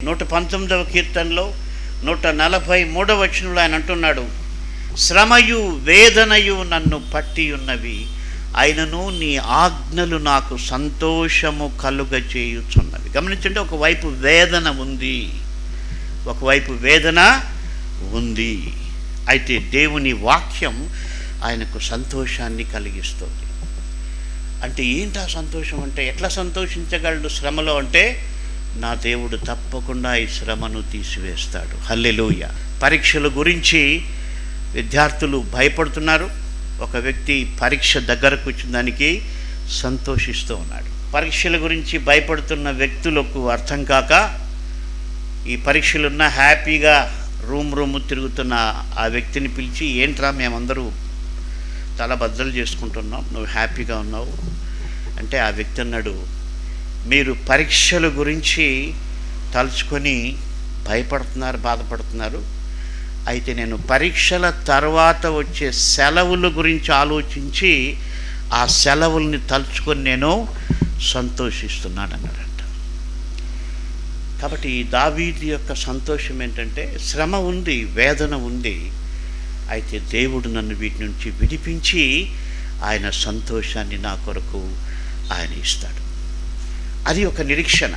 119వ కీర్తనలో 143వ వచనంలో ఆయన అంటున్నాడు, శ్రమయు వేదనయు నన్ను పట్టి ఉన్నవి, అయినను నీ ఆజ్ఞలు నాకు సంతోషము కలుగచేయుచున్నవి. గమనించండి, ఒకవైపు వేదన ఉంది, ఒకవైపు వేదన ఉంది. అయితే దేవుని వాక్యం ఆయనకు సంతోషాన్ని కలిగిస్తుంది. అంటే ఏంటి ఆ సంతోషం? అంటే ఎట్లా సంతోషించగలడు శ్రమలో? అంటే నా దేవుడు తప్పకుండా ఈ శ్రమను తీసివేస్తాడు. హల్లెలూయా. పరీక్షల గురించి విద్యార్థులు భయపడుతున్నారు. ఒక వ్యక్తి పరీక్ష దగ్గరకు వచ్చిన దానికి సంతోషిస్తూ ఉన్నాడు. పరీక్షల గురించి భయపడుతున్న వ్యక్తులకు అర్థం కాక ఈ పరీక్షలున్న హ్యాపీగా రూమ్ తిరుగుతున్న ఆ వ్యక్తిని పిలిచి, ఏంట్రా మేమందరూ తల బద్దలు చేసుకుంటున్నాం, నువ్వు హ్యాపీగా ఉన్నావు అంటే ఆ వ్యక్తి అన్నాడు, మీరు పరీక్షల గురించి తలుచుకొని భయపడుతున్నారు, బాధపడుతున్నారు. అయితే నేను పరీక్షల తర్వాత వచ్చే సెలవుల గురించి ఆలోచించి ఆ సెలవుల్ని తలుచుకొని నేను సంతోషిస్తున్నాను అన్నాడంట. కాబట్టి దావీదు యొక్క సంతోషం ఏంటంటే, శ్రమ ఉంది, వేదన ఉంది, అయితే దేవుడు నన్ను వీటి నుంచి విడిపించి ఆయన సంతోషాన్ని నా కొరకు ఆయన ఇస్తాడు. అది ఒక నిరీక్షణ.